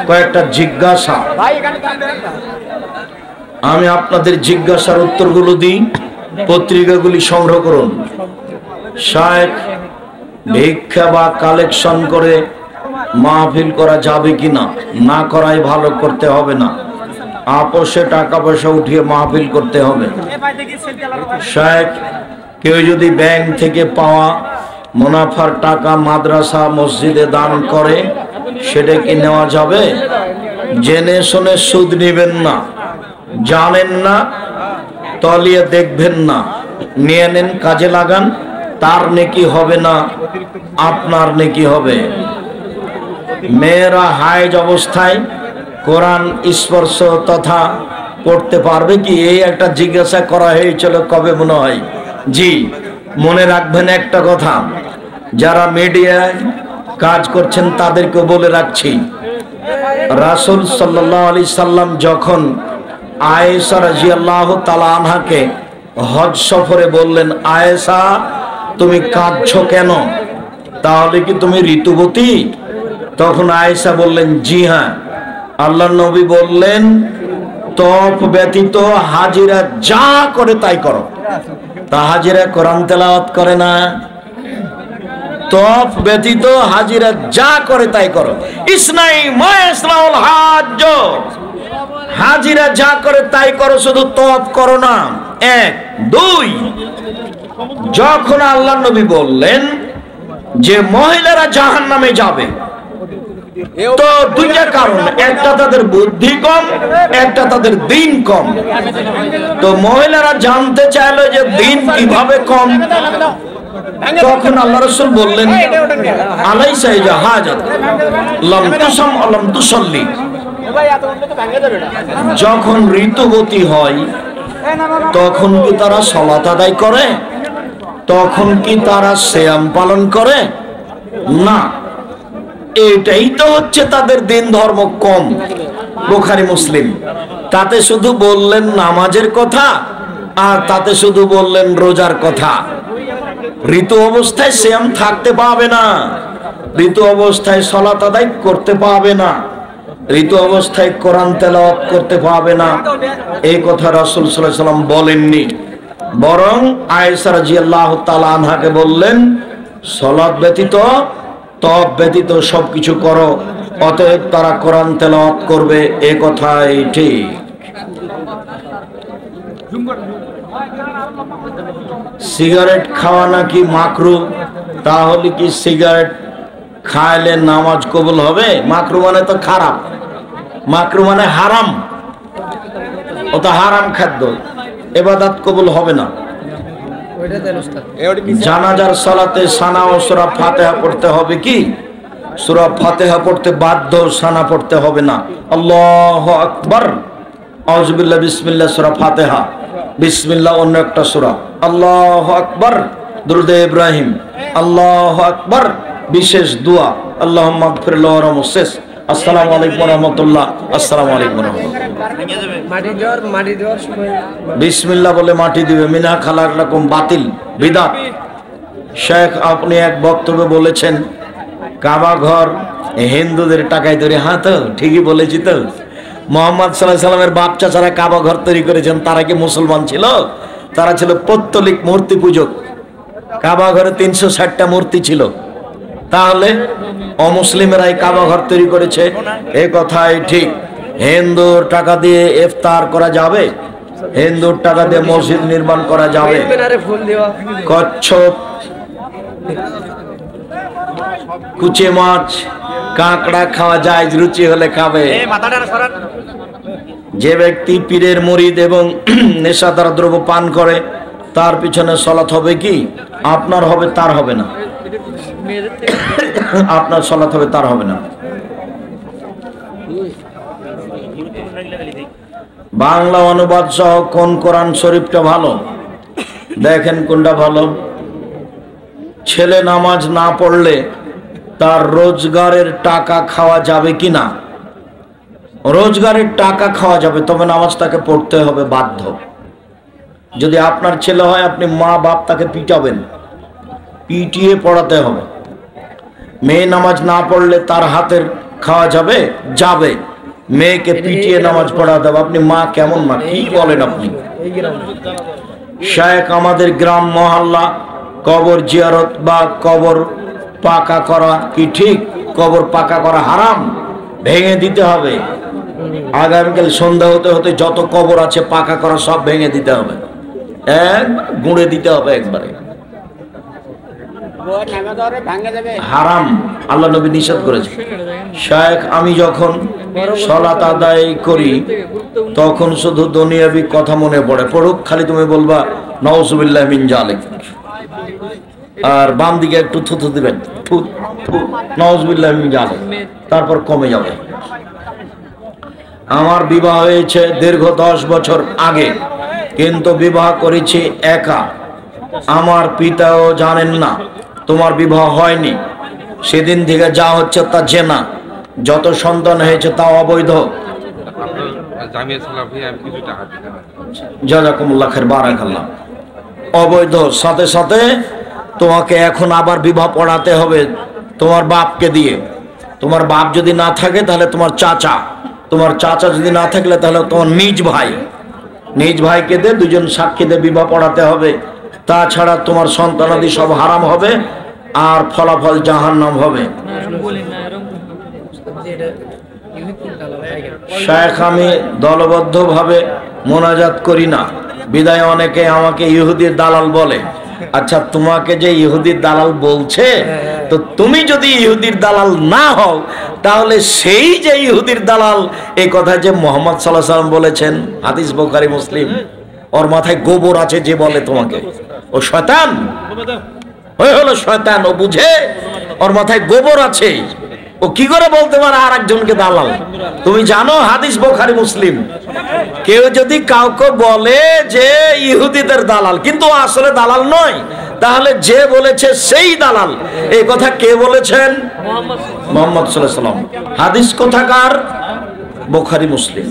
কয়েকটা জিজ্ঞাসা, আমি আপনাদের জিজ্ঞাসার উত্তরগুলো দিই, পত্রিকাগুলি সংগ্রহ করুন। শায়েখ ভিক্ষা বা কালেকশন করে মাহফিল করা যাবে কিনা? না করাই ভালো, করতে হবে না। আপোষে টাকা পয়সা উঠিয়ে মাহফিল করতে হবে। শায়েখ কেউ যদি ব্যাংক থেকে পাওয়া মুনাফার টাকা মাদ্রাসা মসজিদে দান করে, সেটা কি নেওয়া যাবে? জেনে শুনে সুদ নেবেন না, জানেন না তলিয়ে দেখবেন না, নিয়ে নেন, কাজে লাগান, তার নেকি হবে না, আপনার নেকি হবে। মেয়েরা হায়েজ অবস্থায় কোরআন স্পর্শ তথা পড়তে পারবে কি? এই একটা জিজ্ঞাসা করা হয়েছিল কবে মনে হয়। জি, মনে রাখবেন একটা কথা, যারা মিডিয়ায় কাজ করছেন তাদেরকে বলে রাখছি, রাসূল সাল্লাল্লাহু আলাইহি সাল্লাম যখন আয়েশা রাদিয়াল্লাহু তাআলা আনহাকে হজ সফরে বললেন, আয়েশা তুমি কাঁদছো কেন? তাহলে কি তুমি ঋতুবতী? তখন আয়েশা বললেন, জি হ্যাঁ। আল্লাহর নবী বললেন, তপ ব্যতীত হাজিরা যা করে তাই করো। তা হাজিরা কোরআন তেলাওয়াত করে না? তপ ব্যতীত হাজিরা যা করে তাই করো। ইসনাই মায়াসলাউল হাজ্জ, হাজিরা যা করে তাই করো, শুধু তপ করো না। এক। দুই, যখন আল্লাহর নবী বললেন যে মহিলারা জাহান্নামে যাবে, তো দুইটা কারণ, একটা তাদের বুদ্ধি কম, একটা তাদের দিন কম। তো মহিলারা জানতে চাইলো যে দিন কিভাবে কম, তখন আল্লাহ রাসূল বললেন, আলাইসা জাহাজাত লাম তুসাম লাম তুসাল্লি, যখন ঋতুবতী হয় তখন কি তারা সালাত আদায় করে? তখন কি তারা সিয়াম পালন করে? না। এটাই তো হচ্ছে তাদের দিন ধর্ম কম। বুখারী মুসলিম। তাতে শুধু বললেন নামাজের কথা, আর তাতে শুধু বললেন রোজার কথা। ঋতু অবস্থায় সিয়াম থাকতে পাবে না, ঋতু অবস্থায় সালাত আদায় করতে পাবে না, ঋতু অবস্থায় কোরআন তেলাওয়াত করতে পাবে না, এই কথা রাসূল সাল্লাল্লাহু আলাইহি ওয়াসাল্লাম বলেননি। বরং আয়েশা রাদিয়াল্লাহু তাআলা আনহাকে বললেন, সালাত ব্যতীত তপ ব্যতীত সবকিছু করো, অতএব তারা কোরআন তেলাওয়াত করবে, এ কথাই ঠিক। সিগারেট খাওয়া নাকি মাকরু, তাহলে কি সিগারেট খাইলে নামাজ কবুল হবে? মাকরু মানে তো খারাপ, মাকরু মানে হারাম, ও তো হারাম খাদ্য, ইবাদত কবুল হবে না। জানাজার সালাতে সানা ও সূরা ফাতিহা পড়তে হবে কি? সূরা ফাতিহা পড়তে বাধ্য, সানা পড়তে হবে না। আল্লাহু আকবার, আউযু বিল্লাহি বিসমিল্লাহ, সূরা ফাতিহা, বিসমিল্লাহ অন্য একটা সূরা, আল্লাহু আকবার দুরুদে ইব্রাহিম, আল্লাহু আকবার বিশেষ দোয়া, আল্লাহুম্মা গফির লাহু ওয়ারহামহু শেষ। আসসালামু আলাইকুম ওয়া রাহমাতুল্লাহ। আসসালামু আলাইকুম ওয়া রাহমাতুল্লাহ। মাটি দেওয়ার সময় বিসমিল্লাহ বলে মাটি দিবে, মিনা খালাকুম বাতিল, বিদআত। শেখ আপনি এক বক্তব্যে বলেছেন কাবা ঘর হিন্দুদের টাকায় তৈরি। হ্যাঁ, তো ঠিকই বলেছি। তো মুহাম্মদ সাল্লাল্লাহু আলাইহি সাল্লামের বাপ চাচারা কাবা ঘর তৈরি করেছেন, তারা কি মুসলমান ছিল? তারা ছিল পৌত্তলিক মূর্তি পূজক। কাবা ঘরে 360টা মূর্তি ছিল, তাহলে অমুসলিমেরাই কাবা ঘর তৈরি করেছে, এ কথাই ঠিক। হিন্দুর টাকা দিয়ে ইফতার করা যাবে, হিন্দুর টাকা দিয়ে মসজিদ নির্মাণ করা যাবে। কচ্ছপ, কুচে মাছ, কাঁকড়া খাওয়া যায়, রুচি হলে খাবে। যে ব্যক্তি পীরের মুরিদ এবং নেশাদার দ্রব্য পান করে, তার পিছনে সালাত হবে কি? আপনার হবে, তার হবে না। আপনার সালাত হবে, তার হবে না। বাংলা অনুবাদ সহ কোন কোরআন শরীফটা ভালো? দেখেন কোনটা ভালো। ছেলে নামাজ না পড়লে তার রোজগারের টাকা খাওয়া যাবে কিনা? রোজগারের টাকা খাওয়া যাবে, তবে নামাজ তাকে পড়তে হবে বাধ্য। যদি আপনার ছেলে হয়, আপনি মা বাপ তাকে পিটাবেন, পিটিয়ে পড়াতে হবে। মেয়ে নামাজ না পড়লে তার হাতের খাওয়া যাবে? যাবে। মেয়েকে পিটিয়ে নামাজ পড়াতে হবে। আপনি মা কেমন মা, কি বলেন আপনি? শায়েখ, আমাদের গ্রাম মহল্লা কবর জিয়ারত বা কবর পাকা করা কি ঠিক? কবর পাকা করা হারাম, ভেঙে দিতে হবে। আগামীকাল সন্ধ্যা হতে হতে যত কবর আছে পাকা করা সব ভেঙে দিতে হবে, গুঁড়ে দিতে হবে একবারে। হারাম, আল্লাহ নবী নিষেধ করেছে। শায়েখ, আমি যখন সালাত আদায় করি তখন শুধু দুনিয়াবি কথা মনে পড়ে। পড়ুক, খালি তুমি বলবা নাউজুবিল্লাহ মিন জালিক, আর বাম দিকে একটু থুথু দিবেন, থু থু, নাউজুবিল্লাহ মিন জালিক, তারপর কমে যাবে। আমার বিবাহ হয়েছে দীর্ঘ 10 বছর আগে, কিন্তু বিবাহ করেছি একা। আমার পিতাও জানেন না তোমার বিবাহ হয়নি। সেদিন থেকে যা হচ্ছে তা জেনা, যত সন্তান হয়েছে তা অবৈধ। জাযাকুমুল্লাহ খাইর, বারাকাল্লাহ। অবৈধ, সাথে সাথে তোমাকে এখন আবার বিবাহ পড়াতে হবে তোমার বাপকে দিয়ে। তোমার বাপ যদি না থাকে তাহলে তোমার চাচা, তোমার চাচা যদি না থাকলে তাহলে তোমার নিজ ভাই, নিজ ভাইকে দিয়ে দুজন সাক্ষী দিয়ে বিবাহ পড়াতে হবে। তাছাড়া তোমার সন্তানাদি সব হারাম হবে আর ফলাফল জাহান্নাম হবে। শায়েখ, আমি দলবদ্ধভাবে মোনাজাত করি না, বিদায় অনেকে আমাকে ইহুদির দালাল বলে। আচ্ছা, তোমাকে যে ইহুদির দালাল বলছে, তো তুমি যদি ইহুদির দালাল না হও তাহলে সেই যে ইহুদির দালাল, এই কথা যে মুহাম্মদ সাল্লাল্লাহু আলাইহি ওয়াসাল্লাম বলেছেন, হাদিস বুখারী মুসলিম, ওর মাথায় গোবর আছে যে বলে তোমাকে, ও শয়তান, ওই হলো শয়তান। ও বুঝে ওর মাথায় গোবর আছে, ও কি করে বলতে পারে আর একজনকে দালাল? তুমি জানো হাদিস বুখারী মুসলিম, কেউ যদি কাউকে বলে যে ইহুদিদের দালাল কিন্তু আসলে দালাল নয়, তাহলে যে বলেছে সেই দালাল। এই কথা কে বলেছেন? মুহাম্মদ সাল্লাল্লাহু আলাইহি ওয়াসাল্লাম। হাদিস কোথাকার? বুখারী মুসলিম।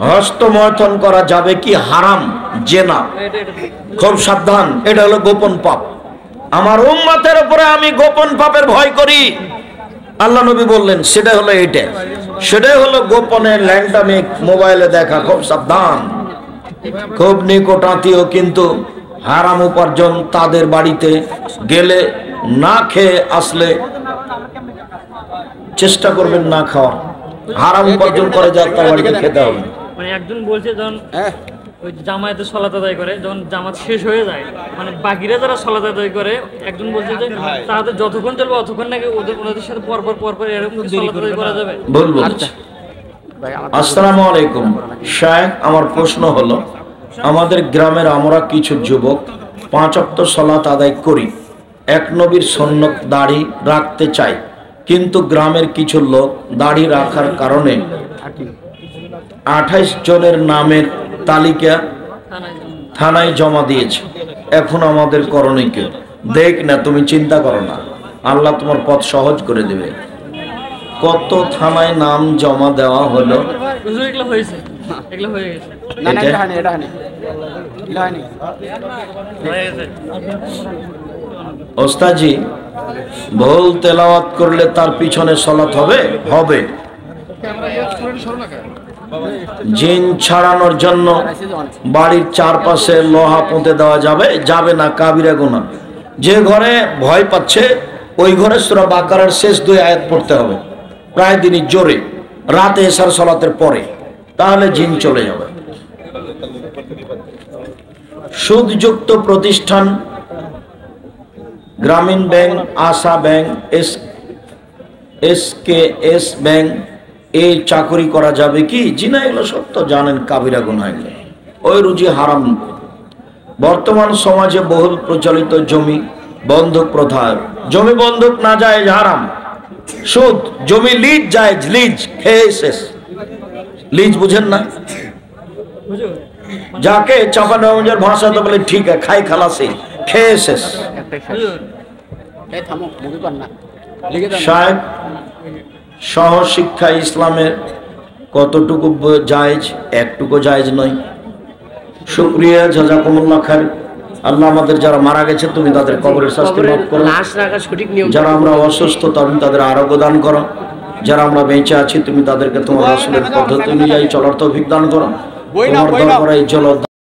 হস্তমৈথুন করা যাবে কি? হারাম, জেনা, খুব সাবধান। এটা হলো গোপন পাপ। আমার উম্মতের উপরে আমি গোপন পাপের ভয় করি, আল্লাহ নবী বললেন, সেটা হলো এইটা, সেটাই হলো গোপনে ল্যাংটামি মোবাইলে দেখা। খুব সাবধান। খুব নিকট আত্মীয় কিন্তু হারাম উপার্জন, তাদের বাড়িতে গেলে না খেয়ে আসলে চেষ্টা করবেন না খাওয়া। হারাম উপার্জন করে যা তার বাড়িতে খেতে হবে। মানে একজন বলছে যখন ওই জামায়াতে সালাত আদায় করে, যখন জামাত শেষ হয়ে যায়, মানে বাকিরা যারা সালাত আদায় করে, একজন বলছে যে তাদের যতক্ষণ চলবে অতক্ষণ নাকি ওদের সাথে পরপর এরকম সালাত আদায় করা যাবে। বলবো। আসসালামু আলাইকুম শায়েখ, আমার প্রশ্ন হলো, আমাদের গ্রামের আমরা কিছু যুবক 5 ওয়াক্ত সালাত আদায় করি, এক নবীর সুন্নত দাড়ি রাখতে চাই, কিন্তু গ্রামের কিছু লোক দাড়ি রাখার কারণে 28 জনের নামের তালিকা থানায় জমা দিয়েছে। এখন আমাদের করণীয় কি? দেখ না, তুমি চিন্তা করো না, আল্লাহ তোমার পথ সহজ করে দেবে। কত থানায় নাম জমা দেওয়া হলো? ওস্তাজি, ভুল তেলাওয়াত করলে তার পিছনে সালাত হবে? হবে। জিন ছাড়ানোর জন্য বাড়ির চারপাশে লোহা পুঁতে দেওয়া যাবে? যাবে না, কাবিরা গুনাহ। যে ঘরে ভয় পাচ্ছে ওই ঘরে সূরা বাকারার শেষ 2 আয়াত পড়তে হবে প্রায় দিনই জোরে, রাতে এশার সালাতের পরে, তাহলে জিন চলে যাবে। সুদযুক্ত প্রতিষ্ঠান গ্রামীণ ব্যাংক, আশা ব্যাংক, এসকেএস ব্যাংক, এই চাকরি করা যাবে কি? জি না, এগুলো সত্য জানেন, কাবিরা গুনাহ, ওই রুজি হারাম। বর্তমান সমাজে বহুল প্রচলিত জমি বন্ধক প্রথা, জমি বন্ধক না যায় হারাম। সুদ, জমি লিজ জায়েজ, লিজ খেয়ে শেষ। লিজ বুঝেন না? যাকে চাঁপানগঞ্জের ভাষাতে বলে ঠিক আছে, খাই খালাসি, খেয়ে শেষ। শায়েখ, সহশিক্ষা ইসলামের কতটুকু জায়েজ? একটুকু জায়েজ নয়। শুকরিয়া, জাযাকুমুল্লাহ খাইর। আল্লাহ আমাদের যারা মারা গেছে তুমি তাদের কবরের শাস্তি মাফ করো। লাশ রাখা সঠিক নিয়ম। যারা আমরা অসুস্থ তুমি তাদের আরোগ্য দান করো। যারা আমরা বেঁচে আছি তুমি তাদেরকে তোমার রাসূলের পদ্ধতি অনুযায়ী চলার তৌফিক দান করো। তোমার দরবারে জল